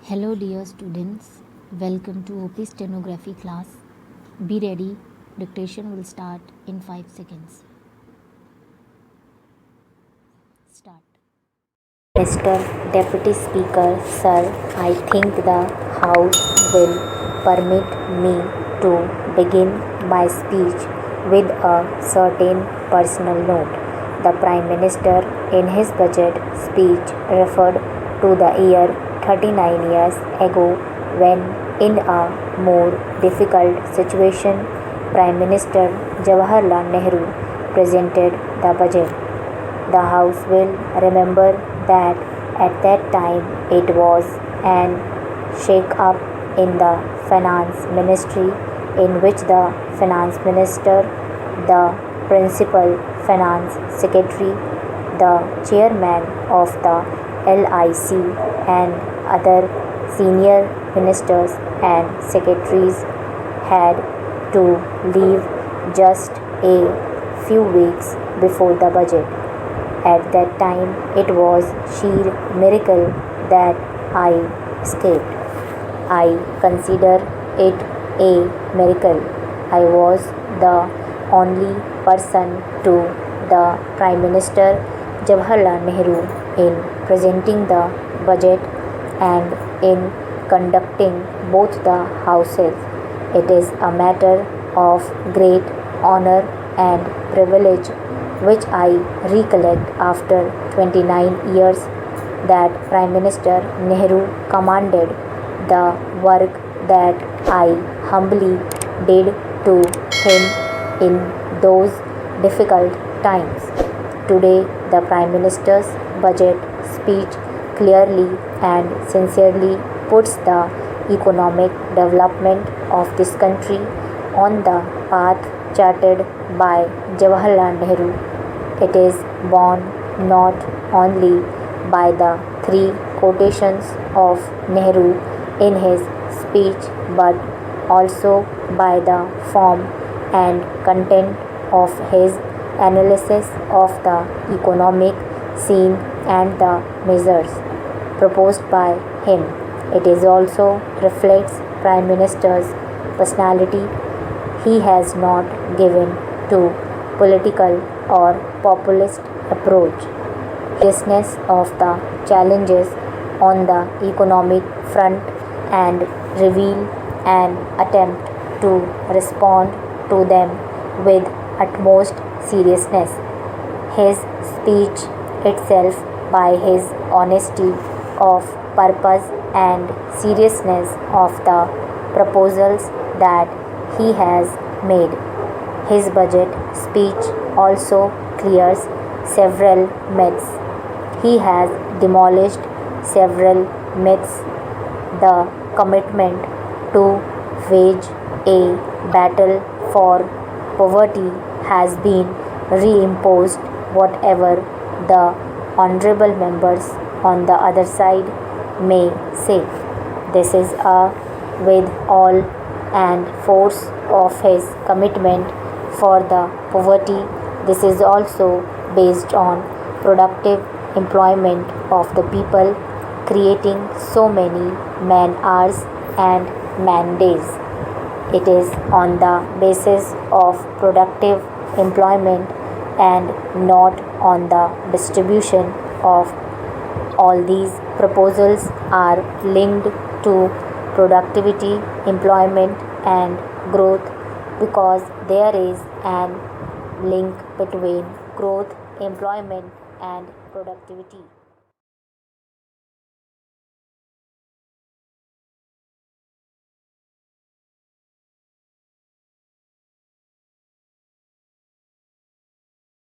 Hello dear students, welcome to OP stenography class. Be ready, dictation will start in 5 seconds. Start. Mr. Deputy Speaker, sir, I think the House will permit me to begin my speech with a certain personal note. The Prime Minister in his budget speech referred to the year 39 years ago when, in a more difficult situation, Prime Minister Jawaharlal Nehru presented the budget. The House will remember that at that time it was an shake-up in the Finance Ministry in which the Finance Minister, the Principal Finance Secretary, the Chairman of the LIC and other senior ministers and secretaries had to leave just a few weeks before the budget. At that time, it was sheer miracle that I escaped. I consider it a miracle. I was the only person to the Prime Minister Jawaharlal Nehru in presenting the budget and in conducting both the houses. It is a matter of great honor and privilege which I recollect after 29 years that Prime Minister Nehru commanded the work that I humbly did to him in those difficult times. Today, the Prime Minister's budget speech clearly and sincerely puts the economic development of this country on the path charted by Jawaharlal Nehru. It is born not only by the three quotations of Nehru in his speech but also by the form and content of his analysis of the economic scene and the measures proposed by him. It is also reflects Prime Minister's personality. He has not given to political or populist approach. Seriousness of the challenges on the economic front and reveal an attempt to respond to them with utmost seriousness. His speech itself, by his honesty of purpose and seriousness of the proposals that he has made. His budget speech also clears several myths. He has demolished several myths. The commitment to wage a battle for poverty has been reimposed, whatever the honorable members on the other side may say. This is with all and force of his commitment for the poverty. This is also based on productive employment of the people, creating so many man hours and man days. It is on the basis of productive employment and not on the distribution of all these proposals are linked to productivity, employment and growth because there is an link between growth, employment and productivity.